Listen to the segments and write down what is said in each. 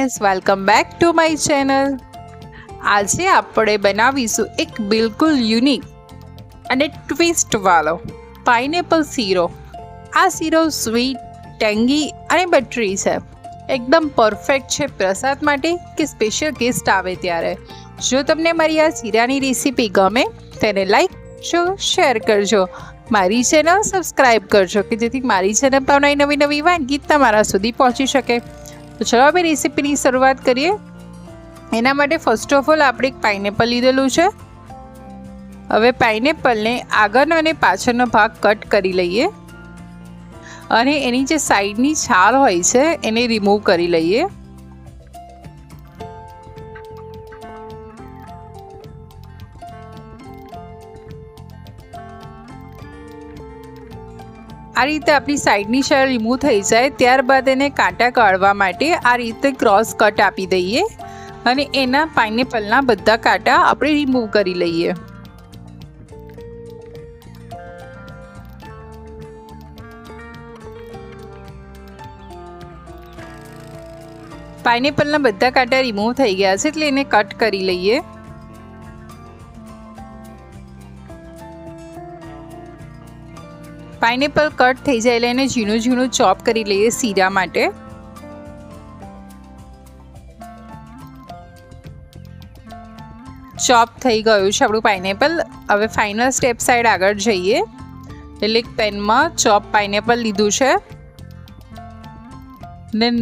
Friends, welcome back to my channel. આજે આપણે બનાવીશું એક બિલકુલ યુનિક અને ટ્વિસ્ટવાળો પાઇનેપલ શીરો. આ શીરો સ્વીટ, ટેંગી અને બટરી છે. એકદમ પરફેક્ટ છે પ્રસાદ માટે કે સ્પેશિયલ ગેસ્ટ આવે ત્યારે. જો તમને મારી આ શીરાની રેસીપી ગમે તેને લાઈક કરજો, શેર કરજો, મારી ચેનલ સબસ્ક્રાઈબ કરજો કે જેથી મારી ચેનલ પર નવી નવી વાનગી તમારા સુધી પહોંચી શકે. તો ચલો આપણે રેસીપીની શરૂઆત કરીએ. એના માટે ફર્સ્ટ ઓફ ઓલ આપણે એક પાઇનેપલ લીધેલું છે. હવે પાઇનેપલને આગળનો અને પાછળનો ભાગ કટ કરી લઈએ અને એની જે સાઈડની છાલ હોય છે એને રિમૂવ કરી લઈએ. આ રીતે આપણી સાઈડની છાલ રિમૂવ થઈ જાય ત્યારબાદ એને કાંટા કાઢવા માટે આ રીતે ક્રોસ કટ આપી દઈએ અને એના પાઇનેપલના બધા કાંટા આપણે રિમૂવ કરી લઈએ. પાઇનેપલના બધા કાંટા રિમૂવ થઈ ગયા છે એટલે એને કટ કરી લઈએ. પાઇનેપલ કટ થઈ જાય એટલે એને ઝીણું ઝીણું ચોપ કરી લઈએ શીરા માટે. ચોપ થઈ ગયું છે આપણું પાઇનેપલ. હવે ફાઇનલ સ્ટેપ સાઈડ આગળ જઈએ એટલે એક પેનમાં ચોપ પાઇનેપલ લીધું છે ને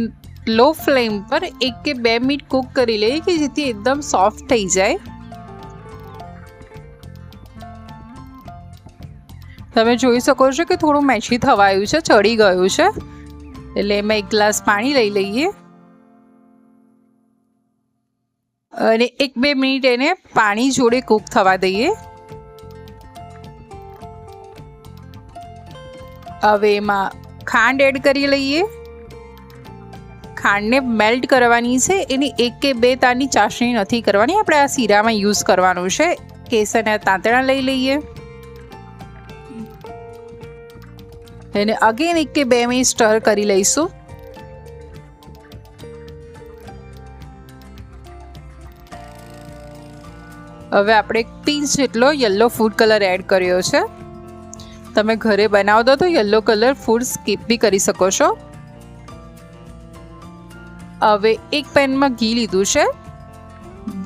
લો ફ્લેમ પર 1 કે 2 મિનિટ કૂક કરી લઈએ કે જેથી એકદમ સોફ્ટ થઈ જાય. તમે જોઈ શકો છો કે થોડું મેશી થવાયું છે, ચડી ગયું છે, એટલે એમાં 1 ગ્લાસ પાણી લઈ લઈએ અને 1-2 મિનિટ એને પાણી જોડે કૂક થવા દઈએ. હવે એમાં ખાંડ એડ કરી લઈએ. ખાંડને મેલ્ટ કરવાની છે, એની 1 કે 2 તારની ચાસણી નથી કરવાની, આપણે આ શીરામાં યુઝ કરવાનું છે. કેસરના તાંતણા લઈ લઈએ એને અગેન 1 કે 2 મિનિટ સ્ટર કરી લઈશું. હવે આપણે 1 પિંચ જેટલો યલો ફૂડ કલર એડ કર્યો છે. તમે ઘરે બનાવો દો તો યલો કલર ફૂડ સ્કીપ બી કરી શકો છો. હવે એક પેનમાં ઘી લીધું છે.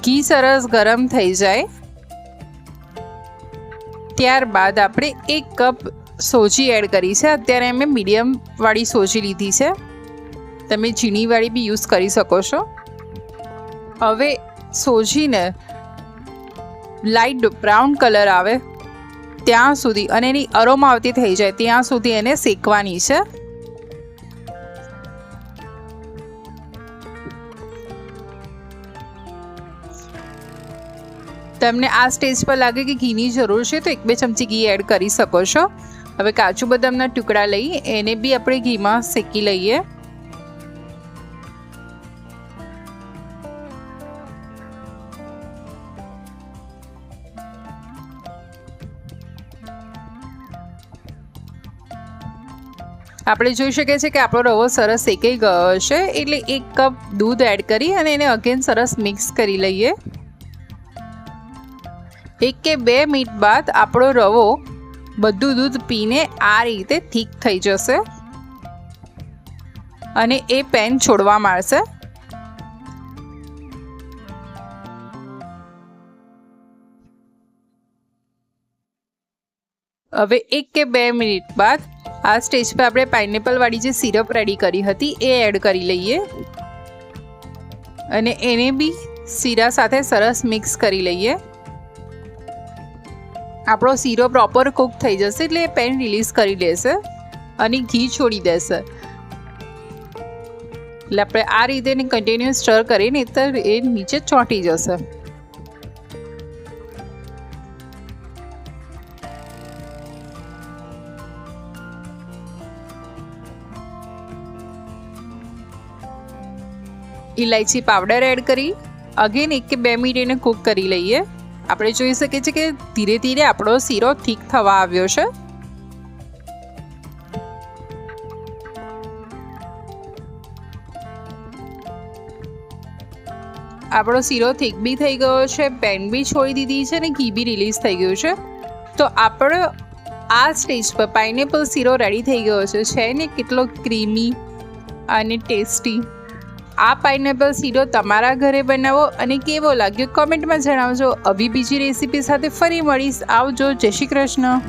ઘી સરસ ગરમ થઈ જાય ત્યારબાદ આપણે 1 કપ સોજી એડ કરી છે. અત્યારે મેં મીડિયમ વાળી સોજી લીધી છે, તમે ઝીણી વાળી બી યુઝ કરી શકો છો. હવે સોજીને લાઇટ બ્રાઉન કલર આવે ત્યાં સુધી અને એની અરોમા આવતી થઈ જાય ત્યાં સુધી એને શેકવાની છે. તમને આ સ્ટેજ પર લાગે કે ઘીની જરૂર છે તો 1-2 ચમચી ઘી એડ કરી શકો છો. હવે કાજુ બદામના ટુકડા લઈ એને બી આપણે ઘીમાં શેકી લઈએ. આપણે જોઈ શકીએ છીએ કે આપણો રવો સરસ શેકાઈ ગયો છે એટલે 1 કપ દૂધ એડ કરી અને એને અગેન સરસ મિક્સ કરી લઈએ. 1 કે 2 મિનિટ બાદ આપણો રવો બધું દૂધ પીને આ રીતે થીક થઈ જશે અને એ પેન છોડવા માંડશે. હવે 1 કે 2 મિનિટ બાદ આ સ્ટેજ પર આપણે પાઇનેપલ વાળી જે સિરપ રેડી કરી હતી એ એડ કરી લઈએ અને એને બી શીરા સાથે સરસ મિક્સ કરી લઈએ. આપણો શીરો પ્રોપર કૂક થઈ જશે એટલે એ પેન રિલીઝ કરી લેશે અને ઘી છોડી દેશે. એટલે આપણે આ રીતે એને કન્ટિન્યુ સ્ટર કરીને એ નીચે ચોંટી જશે. ઇલાયચી પાવડર એડ કરી અગેન 1 કે 2 મિનિટ એને કૂક કરી લઈએ. આપણે જોઈ શકીએ છીએ કે ધીરે ધીરે આપણો શીરો થીક થવા આવ્યો છે. આપણો શીરો થીક બી થઈ ગયો છે, પેન બી છોડી દીધી છે અને ઘી બી રિલીઝ થઈ ગયું છે. તો આપણો આ સ્ટેજ પર પાઇનેપલ શીરો રેડી થઈ ગયો છે ને કેટલો ક્રીમી અને ટેસ્ટી. આ પાઇનેપલ શીરો તમારા ઘરે બનાવો અને કેવો લાગ્યો કોમેન્ટમાં જણાવજો. આવી બીજી રેસીપી સાથે ફરી મળીશ. આવજો. જય શ્રી કૃષ્ણ.